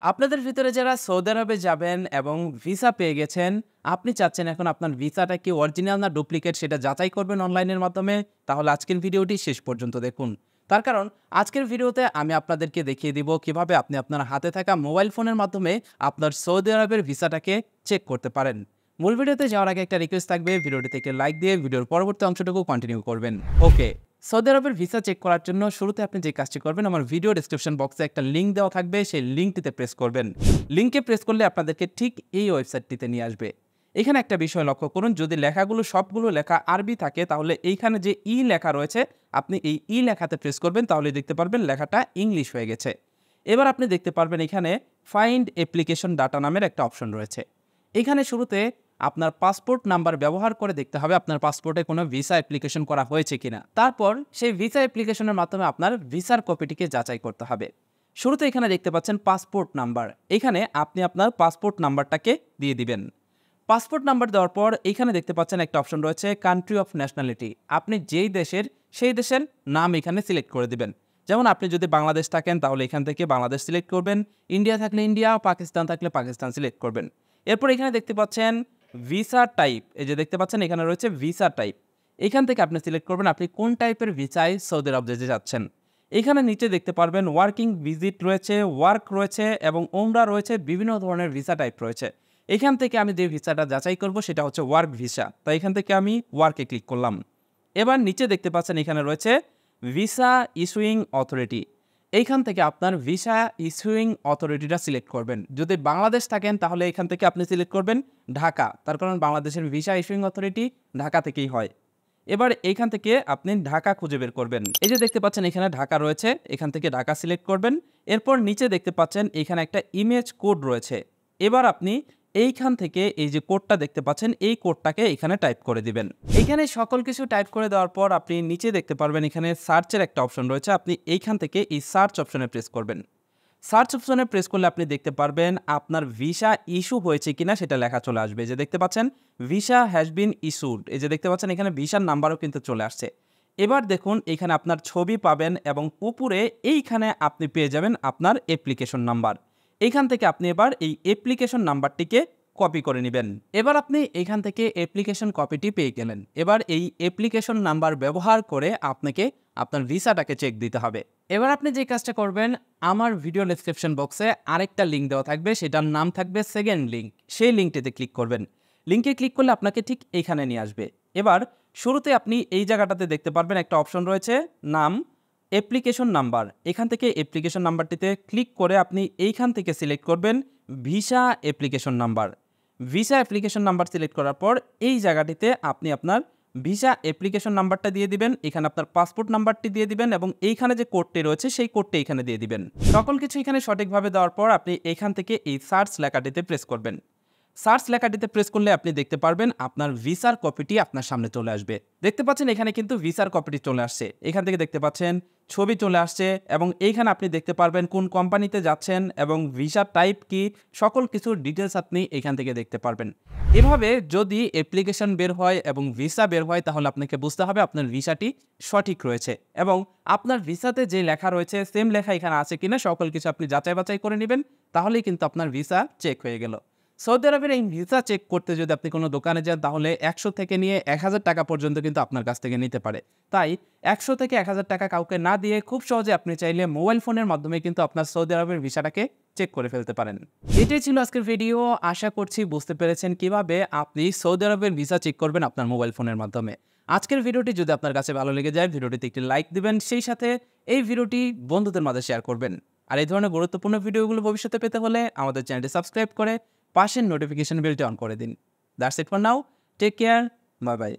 আপনাদের ভিতরে যারা সৌদি আরবে যাবেন এবং ভিসা পেয়ে গেছেন, আপনি চাচ্ছেন এখন আপনার ভিসাটা কি অরিজিনাল না ডুপ্লিকেট সেটা যাচাই করবেন অনলাইনের মাধ্যমে, তাহলে আজকের ভিডিওটি শেষ পর্যন্ত দেখুন। তার কারণ আজকের ভিডিওতে আমি আপনাদেরকে দেখিয়ে দিব কিভাবে আপনি আপনার হাতে থাকা মোবাইল ফোনের মাধ্যমে আপনার সৌদি আরবের ভিসাটাকে চেক করতে পারেন। মূল ভিডিওতে যাওয়ার আগে একটা রিকোয়েস্ট থাকবে, ভিডিওটিতে একটি লাইক দিয়ে ভিডিওর পরবর্তী অংশটুকু কন্টিনিউ করবেন। ওকে, সৌদি আরবের ভিসা চেক করার জন্য শুরুতে আপনি যে কাজটি করবেন, আমার ভিডিও ডেসক্রিপশন বক্সে একটা লিঙ্ক দেওয়া থাকবে, সেই লিঙ্কটিতে প্রেস করবেন। লিঙ্কে প্রেস করলে আপনাদেরকে ঠিক এই ওয়েবসাইটটিতে নিয়ে আসবে। এখানে একটা বিষয় লক্ষ্য করুন, যদি লেখাগুলো সবগুলো লেখা আরবি থাকে তাহলে এইখানে যে ই লেখা রয়েছে আপনি এই ই লেখাতে প্রেস করবেন, তাহলে দেখতে পারবেন লেখাটা ইংলিশ হয়ে গেছে। এবার আপনি দেখতে পারবেন এখানে ফাইন্ড অ্যাপ্লিকেশন ডাটা নামের একটা অপশন রয়েছে। এখানে শুরুতে আপনার পাসপোর্ট নাম্বার ব্যবহার করে দেখতে হবে আপনার পাসপোর্টে কোনো ভিসা অ্যাপ্লিকেশন করা হয়েছে কিনা। তারপর সেই ভিসা অ্যাপ্লিকেশনের মাধ্যমে আপনার ভিসার কপিটিকে যাচাই করতে হবে। শুরুতে এখানে দেখতে পাচ্ছেন পাসপোর্ট নাম্বার, এখানে আপনি আপনার পাসপোর্ট নাম্বারটাকে দিয়ে দিবেন। পাসপোর্ট নাম্বার দেওয়ার পর এখানে দেখতে পাচ্ছেন একটা অপশন রয়েছে কান্ট্রি অফ ন্যাশনালিটি, আপনি যেই দেশের সেই দেশের নাম এখানে সিলেক্ট করে দিবেন। যেমন আপনি যদি বাংলাদেশ থাকেন তাহলে এখান থেকে বাংলাদেশ সিলেক্ট করবেন, ইন্ডিয়া থাকলে ইন্ডিয়া, পাকিস্তান থাকলে পাকিস্তান সিলেক্ট করবেন। এরপর এখানে দেখতে পাচ্ছেন ভিসা টাইপ, এই যে দেখতে পাচ্ছেন এখানে রয়েছে ভিসা টাইপ, এখান থেকে আপনি সিলেক্ট করবেন আপনি কোন টাইপের ভিসায় সৌদি আরব যেতে যাচ্ছেন। এখানে নিচে দেখতে পারবেন ওয়ার্কিং ভিজিট রয়েছে, ওয়ার্ক রয়েছে এবং ওমরা রয়েছে, বিভিন্ন ধরনের ভিসা টাইপ রয়েছে। এখান থেকে আমি যে ভিসাটা যাচাই করব সেটা হচ্ছে ওয়ার্ক ভিসা, তাই এখান থেকে আমি ওয়ার্কে ক্লিক করলাম। এবার নিচে দেখতে পাচ্ছেন এখানে রয়েছে ভিসা ইস্যুইং অথরিটি, এইখান থেকে আপনার ভিসা ইস্যুইং অথরিটিটা সিলেক্ট করবেন। যদি বাংলাদেশ থাকেন তাহলে এখান থেকে আপনি সিলেক্ট করবেন ঢাকা, তার কারণ বাংলাদেশের ভিসা ইস্যুইং অথরিটি ঢাকা থেকেই হয়। এবার এইখান থেকে আপনি ঢাকা খুঁজে বের করবেন, এই যে দেখতে পাচ্ছেন এখানে ঢাকা রয়েছে, এখান থেকে ঢাকা সিলেক্ট করবেন। এরপর নিচে দেখতে পাচ্ছেন এখানে একটা ইমেজ কোড রয়েছে, এবার আপনি এইখান থেকে এই যে কোডটা দেখতে পাচ্ছেন এই কোডটাকে এখানে টাইপ করে দিবেন। এখানে সকল কিছু টাইপ করে দেওয়ার পর আপনি নিচে দেখতে পারবেন এখানে সার্চের একটা অপশন রয়েছে, আপনি এইখান থেকে এই সার্চ অপশনে প্রেস করবেন। সার্চ অপশনে প্রেস করলে আপনি দেখতে পারবেন আপনার ভিসা ইস্যু হয়েছে কিনা সেটা লেখা চলে আসবে, যে দেখতে পাচ্ছেন ভিসা হ্যাজ বিন ইস্যুড, এই যে দেখতে পাচ্ছেন এখানে ভিসার নাম্বারও কিন্তু চলে আসছে। এবার দেখুন এখানে আপনার ছবি পাবেন এবং উপরে এইখানে আপনি পেয়ে যাবেন আপনার অ্যাপ্লিকেশন নাম্বার। এইখান থেকে আপনি এবার এই অ্যাপ্লিকেশন নাম্বারটিকে কপি করে নেবেন। এবার আপনি এখান থেকে অ্যাপ্লিকেশন কপিটি পেয়ে গেলেন। এবার এই অ্যাপ্লিকেশন নাম্বার ব্যবহার করে আপনাকে আপনার ভিসাটাকে চেক দিতে হবে। এবার আপনি যে কাজটা করবেন, আমার ভিডিও ডেসক্রিপশন বক্সে আরেকটা লিঙ্ক দেওয়া থাকবে, সেটার নাম থাকবে সেকেন্ড লিঙ্ক, সেই লিঙ্কটিতে ক্লিক করবেন। লিঙ্কে ক্লিক করলে আপনাকে ঠিক এইখানে নিয়ে আসবে। এবার শুরুতে আপনি এই জায়গাটাতে দেখতে পারবেন একটা অপশন রয়েছে নাম অ্যাপ্লিকেশন নাম্বার, এখান থেকে অ্যাপ্লিকেশন নাম্বারটিতে ক্লিক করে আপনি এইখান থেকে সিলেক্ট করবেন visa application number. Visa application number select করার পর এই জায়গাটিতে আপনি আপনার ভিসা অ্যাপ্লিকেশন নাম্বারটা দিয়ে দিবেন, এখানে আপনার পাসপোর্ট নাম্বারটি দিয়ে দিবেন এবং এইখানে যে কোডটি রয়েছে সেই কোডটি এখানে দিয়ে দিবেন। সকল কিছু এখানে সঠিকভাবে দেওয়ার পর আপনি এইখান থেকে এই সার্চ লেখাটিতে প্রেস করবেন। সার্চ লেখাটিতে প্রেস করলে আপনি দেখতে পারবেন আপনার ভিসার কপিটি আপনার সামনে চলে আসবে। দেখতে পাচ্ছেন এখানে কিন্তু ভিসার কপিটি চলে আসছে, এখান থেকে দেখতে পাচ্ছেন ছবি চলে আসছে এবং এইখানে আপনি দেখতে পারবেন কোন কোম্পানিতে যাচ্ছেন এবং ভিসার টাইপ কি, সকল কিছু ডিটেলস আপনি এখান থেকে দেখতে পারবেন। এভাবে যদি অ্যাপ্লিকেশন বের হয় এবং ভিসা বের হয় তাহলে আপনাকে বুঝতে হবে আপনার ভিসাটি সঠিক রয়েছে এবং আপনার ভিসাতে যে লেখা রয়েছে সেম লেখা এখানে আছে কিনা সকল কিছু আপনি যাচাই বাছাই করে নেবেন, তাহলেই কিন্তু আপনার ভিসা চেক হয়ে গেল। সৌদি আরবের এই ভিসা চেক করতে যদি আপনি কোনো দোকানে যান তাহলে 100 থেকে নিয়ে 1000 টাকা পর্যন্ত কিন্তু আপনার কাছ থেকে নিতে পারে। তাই 100 থেকে 1000 টাকা কাউকে না দিয়ে খুব সহজে আপনি চাইলে মোবাইল ফোনের মাধ্যমে কিন্তু আপনার সৌদি আরবের ভিসাটাকে চেক করে ফেলতে পারেন। এটাই ছিল আজকের ভিডিও, আশা করছি বুঝতে পেরেছেন কিভাবে আপনি সৌদি আরবের ভিসা চেক করবেন আপনার মোবাইল ফোনের মাধ্যমে। আজকের ভিডিওটি যদি আপনার কাছে ভালো লেগে যায় ভিডিওটিতে একটি লাইক দিবেন, সেই সাথে এই ভিডিওটি বন্ধুদের মাঝে শেয়ার করবেন। আর এই ধরনের গুরুত্বপূর্ণ ভিডিওগুলো ভবিষ্যতে পেতে হলে আমাদের চ্যানেলটি সাবস্ক্রাইব করে পাশের নোটিফিকেশন বেলটি অন করে দিন। That's it for now, take care, bye by.